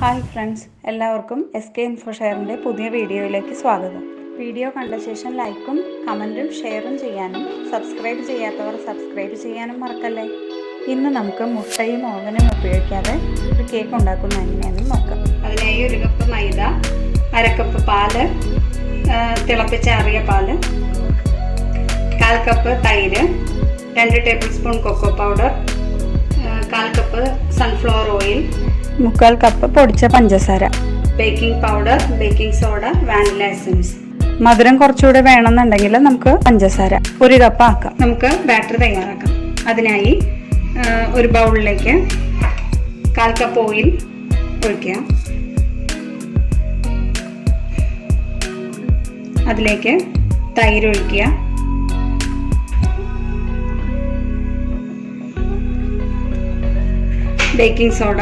Hi friends, എല്ലാവർക്കും SK info ഷെയറിൻ്റെ പുതിയ വീഡിയോയിലേക്ക് സ്വാഗതം. വീഡിയോ കണ്ട ശേഷം ലൈക്കും കമൻറ്റും ഷെയറും ചെയ്യാനും സബ്സ്ക്രൈബ് ചെയ്യാത്തവർ സബ്സ്ക്രൈബ് ചെയ്യാനും മറക്കല്ലേ. ഇന്ന് നമുക്ക് മുട്ടയും ഓവനും ഉപയോഗിക്കാതെ ഒരു കേക്ക് ഉണ്ടാക്കുന്ന എങ്ങനെയാണെന്ന് നോക്കാം. അതിനായി 1 കപ്പ് മൈദ, 1/2 കപ്പ് പാല്, തിളപ്പിച്ചാറിയ പാല്, 1/4 കപ്പ് തൈര്, 2 tablespoon cocoa powder, 1/4 cup sunflower oil, 1/4 cup പൊടിച്ച പഞ്ചസാര, baking powder, baking soda, vanilla essence. മധുരം കുറച്ചുകൂടെ വേണമെന്നുണ്ടെങ്കിൽ നമുക്ക് പഞ്ചസാര 1 കപ്പ് ആക്കാം. നമുക്ക് ബാറ്റർ തയ്യാറാക്കാം. അതിനായി ഒരു ബൗളിലേക്ക് 1/4 കപ്പ് ഓയിൽ ഒഴിക്കുക. അതിലേക്ക് തൈര് ഒഴിക്കുക. Baking soda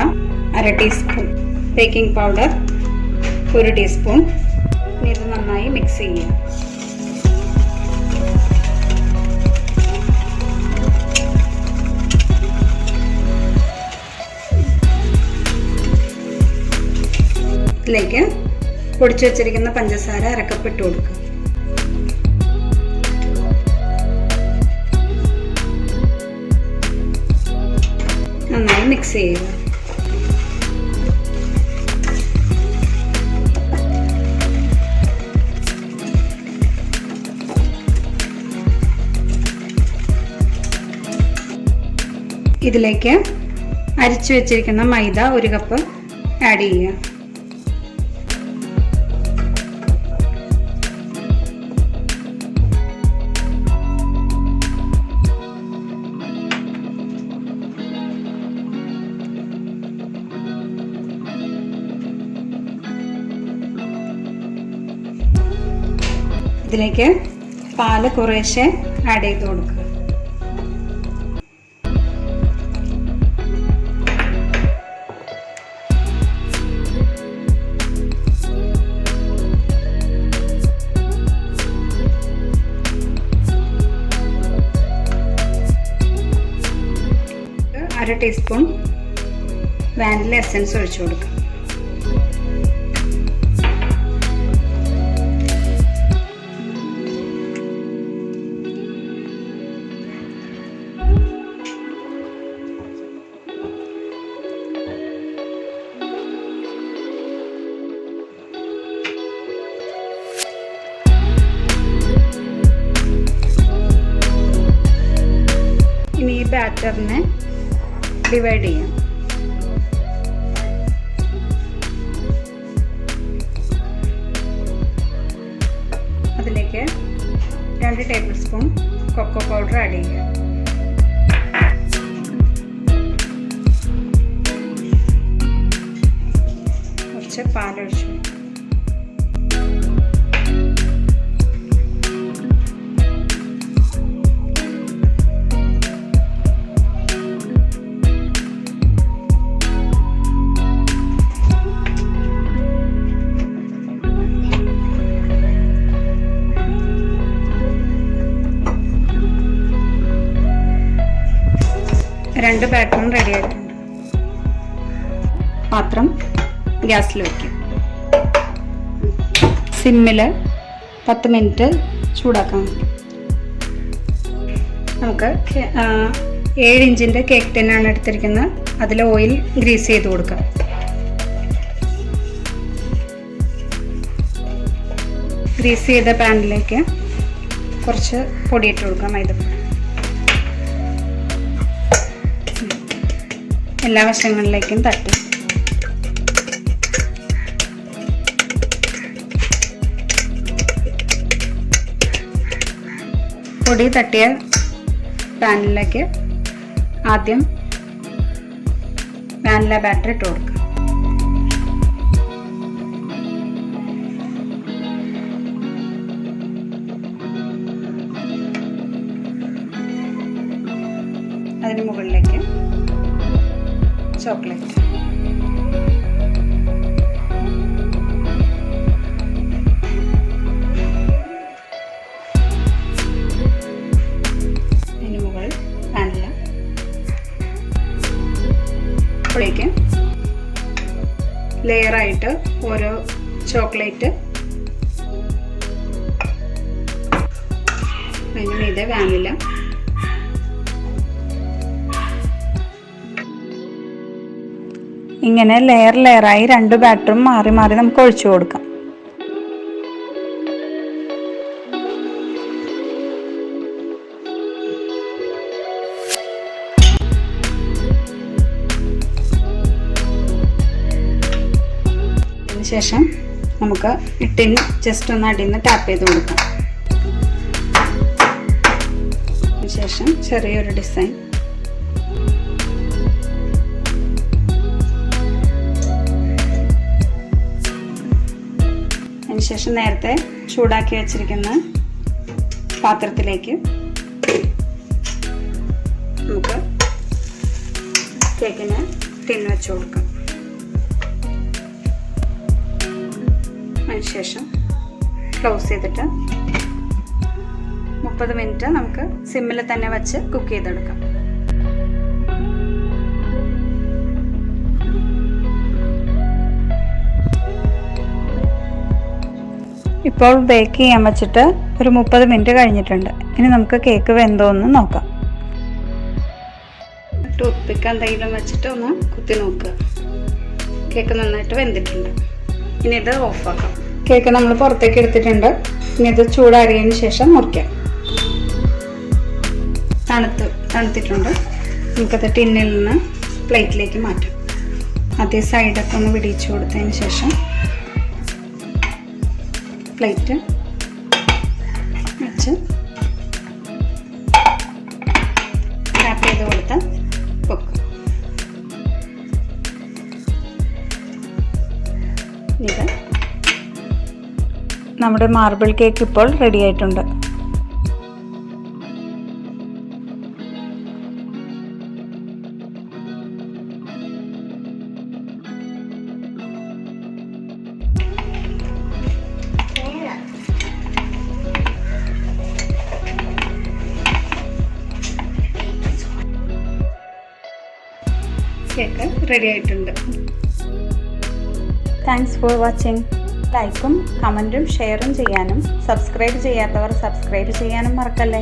1/2 teaspoon, baking powder 1 teaspoon. ഇത് നന്നായി മിക്സ് ചെയ്യുക. ഇതിലേക്ക് പൊടിച്ചു വച്ചിരിക്കുന്ന പഞ്ചസാര 1/2 കപ്പ് ഇട്ട് കൊടുക്കുക. നന്നായി മിക്സ് ചെയ്യുക. ഇതിലേക്ക് അരിച്ചു വെച്ചിരിക്കുന്ന മൈദ 1 കപ്പ് ആഡ് ചെയ്യുക. ഇതിലേക്ക് പാല് കുറേശ്ശെ ആഡ് ചെയ്ത് കൊടുക്കുക. അര ടീസ്പൂൺ വാനില എസൻസ് ഒഴിച്ചു കൊടുക്കുക. ഇനി ഈ ബാറ്ററിനെ ഡിവൈഡ് ചെയ്യാം. അതിലേക്ക് 2 tablespoon cocoa powder add ചെയ്യുക. കുറച്ച് പാലൊഴിച്ചു. രണ്ട് ബാറ്ററും റെഡി ആയിട്ടുണ്ട്. പാത്രം ഗ്യാസിൽ വയ്ക്കും. സിമ്മിൽ 10 മിനിറ്റ് ചൂടാക്കാം. നമുക്ക് 7 ഇഞ്ചിൻ്റെ കേക്ക് ടിന്നാണ് എടുത്തിരിക്കുന്നത്. അതിൽ ഓയിൽ ഗ്രീസ് ചെയ്ത് കൊടുക്കാം. ഗ്രീസ് ചെയ്ത പാനിലേക്ക് കുറച്ച് പൊടിയിട്ട് കൊടുക്കാം. മൈദപ്പൊടി എല്ലാ വശങ്ങളിലേക്കും തട്ടി. പൊടി തട്ടിയ പാനിലേക്ക് ആദ്യം വാനില ബാറ്റർ ഇട്ട് കൊടുക്കുക. അതിന് മുകളിലേക്ക് ചോക്ലേറ്റ്, അതിന് മുകളിൽ വാനില, അപ്പോഴേക്കും ലെയറായിട്ട് ഓരോ ചോക്ലേറ്റ് അതിന് മീതെ വാനില, ഇങ്ങനെ ലെയറായി 2 ബാറ്ററും മാറി മാറി നമുക്ക് ഒഴിച്ചു കൊടുക്കാം. അതിനുശേഷം നമുക്ക് ടിൻ ജസ്റ്റ് ഒന്ന് അടിയിൽ നിന്ന് ടാപ്പ് ചെയ്ത് കൊടുക്കാം. അതിനുശേഷം ചെറിയൊരു ഡിസൈൻ, അതിനുശേഷം നേരത്തെ ചൂടാക്കി വെച്ചിരിക്കുന്ന പാത്രത്തിലേക്ക് നമുക്ക് കേക്കിന് ടിൻ വെച്ച് കൊടുക്കാം. അതിനുശേഷം ക്ലോസ് ചെയ്തിട്ട് 30 മിനിറ്റ് നമുക്ക് സിമ്മിൽ തന്നെ വെച്ച് കുക്ക് ചെയ്തെടുക്കാം. ഇപ്പോൾ ബേക്ക് ചെയ്യാൻ വെച്ചിട്ട് ഒരു 30 മിനിറ്റ് കഴിഞ്ഞിട്ടുണ്ട്. ഇനി നമുക്ക് കേക്ക് വെന്തോന്ന് നോക്കാം. ടൂത്ത് പിക്ക് എന്തെങ്കിലും വെച്ചിട്ട് ഒന്ന് കുത്തി നോക്കുക. കേക്ക് നന്നായിട്ട് വെന്തിട്ടുണ്ട്. ഇനി ഇത് ഓഫാക്കാം. കേക്ക് നമ്മൾ പുറത്തേക്ക് എടുത്തിട്ടുണ്ട്. ഇനി ഇത് ചൂടാറിയതിന് ശേഷം മുറിക്കാം. തണുത്തിട്ടുണ്ട്. നമുക്കത് ടിന്നിൽ നിന്ന് പ്ലേറ്റിലേക്ക് മാറ്റാം. അതേ സൈഡൊക്കെ ഒന്ന് വിടിയിച്ചു കൊടുത്തതിന് ശേഷം പ്ലേറ്റ് വെച്ച് ടാപ്പ് ചെയ്ത് കൊടുത്താൽ വെക്കും. ഇത് നമ്മുടെ മാർബിൾ കേക്ക് ഇപ്പോൾ റെഡി ആയിട്ടുണ്ട്. കേക്ക് റെഡി ആയിട്ടുണ്ട്. Thanks for watching. ലൈക്കും കമൻറ്റും ഷെയറും ചെയ്യാനും സബ്സ്ക്രൈബ് ചെയ്യാത്തവർ സബ്സ്ക്രൈബ് ചെയ്യാനും മറക്കല്ലേ.